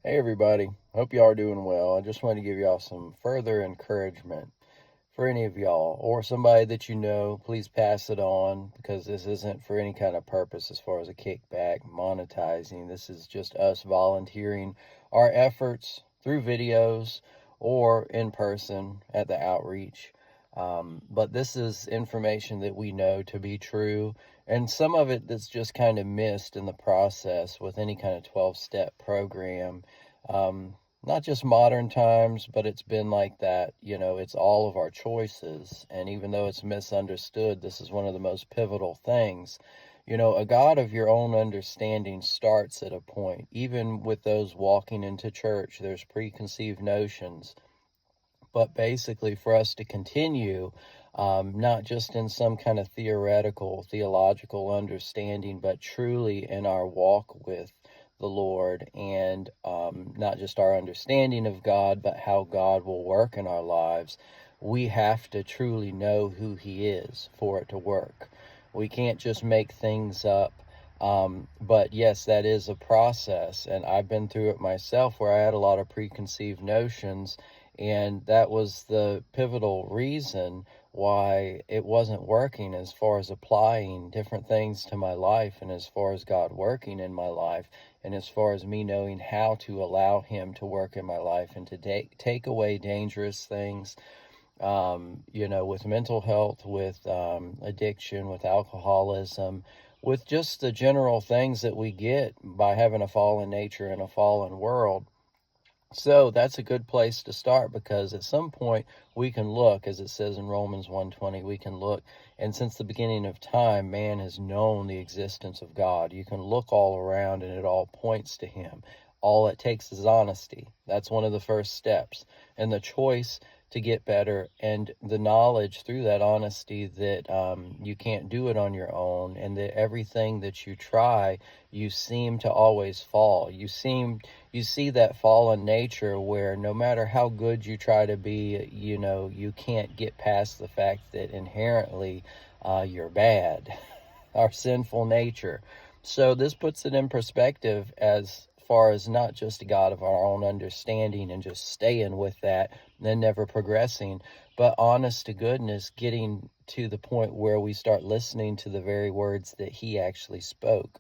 Hey everybody, hope y'all are doing well. I just wanted to give y'all some further encouragement for any of y'all or somebody that you know. Please pass it on because this isn't for any kind of purpose as far as a kickback, monetizing. This is just us volunteering our efforts through videos or in person at the outreach. But this is information that we know to be true, and some of it that's just kind of missed in the process with any kind of 12-step program. Not just modern times, but it's been like that. It's all of our choices. And even though it's misunderstood, this is one of the most pivotal things. A God of your own understanding starts at a point. Even with those walking into church, there's preconceived notions. But basically, for us to continue, not just in some kind of theological understanding, but truly in our walk with the Lord, and not just our understanding of God, but how God will work in our lives, we have to truly know who He is for it to work. We can't just make things up. But yes, that is a process, and I've been through it myself where I had a lot of preconceived notions, and that was the pivotal reason why it wasn't working as far as applying different things to my life, and as far as God working in my life, and as far as me knowing how to allow Him to work in my life and to take away dangerous things, with mental health, with addiction, with alcoholism, with just the general things that we get by having a fallen nature in a fallen world. So that's a good place to start, because at some point we can look, as it says in Romans 1:20, we can look, and since the beginning of time, man has known the existence of God. You can look all around and it all points to Him. All it takes is honesty. That's one of the first steps. And the choice to get better, and the knowledge through that honesty that you can't do it on your own, and that everything that you try, you seem to always fall. You see that fallen nature where no matter how good you try to be, you can't get past the fact that inherently you're bad, our sinful nature. So this puts it in perspective as far as not just a God of our own understanding and just staying with that and then never progressing, but honest to goodness, getting to the point where we start listening to the very words that He actually spoke,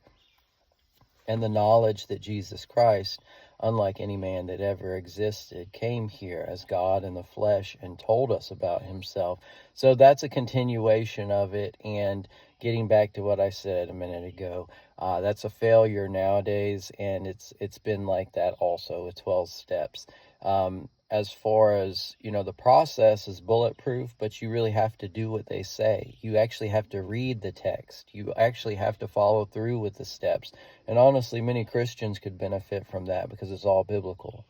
and the knowledge that Jesus Christ, unlike any man that ever existed, came here as God in the flesh and told us about Himself. So that's a continuation of it. And getting back to what I said a minute ago, that's a failure nowadays, and it's been like that also with 12 steps. As far as, the process is bulletproof, but you really have to do what they say. You actually have to read the text. You actually have to follow through with the steps. And honestly, many Christians could benefit from that because it's all biblical.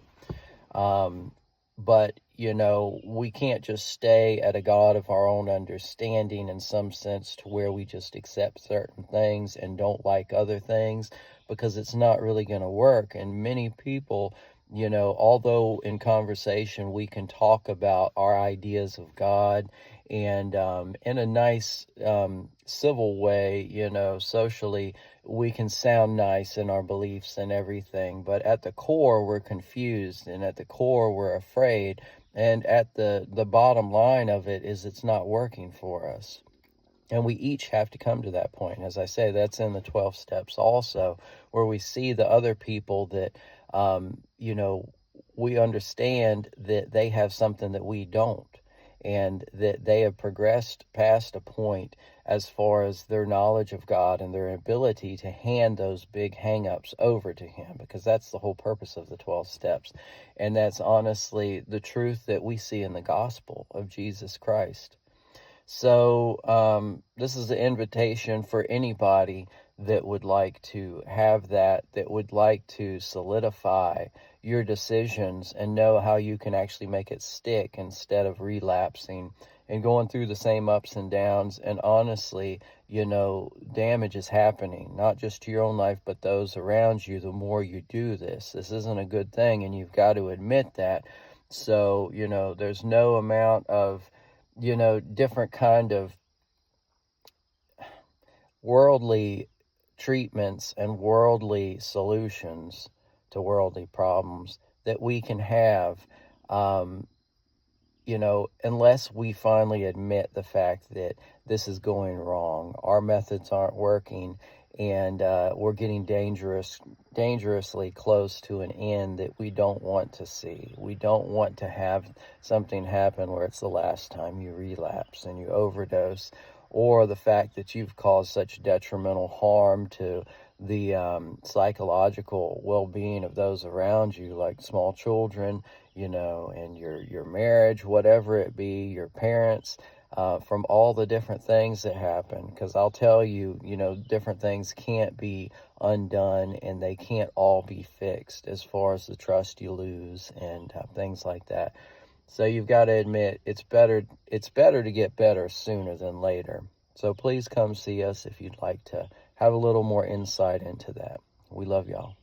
But, we can't just stay at a God of our own understanding in some sense to where we just accept certain things and don't like other things, because it's not really going to work. And many people, although in conversation we can talk about our ideas of God, and in a nice civil way, socially, we can sound nice in our beliefs and everything, but at the core we're confused, and at the core we're afraid, and at the bottom line of it is it's not working for us. And we each have to come to that point. As I say, that's in the 12 steps also, where we see the other people that, we understand that they have something that we don't, and that they have progressed past a point as far as their knowledge of God and their ability to hand those big hang-ups over to Him, because that's the whole purpose of the 12 steps. And that's honestly the truth that we see in the gospel of Jesus Christ. So this is an invitation for anybody that would like to have that would like to solidify your decisions and know how you can actually make it stick instead of relapsing and going through the same ups and downs. And honestly, damage is happening, not just to your own life, but those around you. The more you do this isn't a good thing, and you've got to admit that. So, there's no amount of different kind of worldly treatments and worldly solutions to worldly problems that we can have, um, unless we finally admit the fact that this is going wrong, our methods aren't working, and we're getting dangerously close to an end that we don't want to see. We don't want to have something happen where it's the last time you relapse and you overdose, or the fact that you've caused such detrimental harm to the psychological well-being of those around you, like small children, and your marriage, whatever it be, your parents, from all the different things that happen. Because I'll tell you, different things can't be undone, and they can't all be fixed as far as the trust you lose and things like that. So you've got to admit it's better to get better sooner than later. So please come see us if you'd like to have a little more insight into that. We love y'all.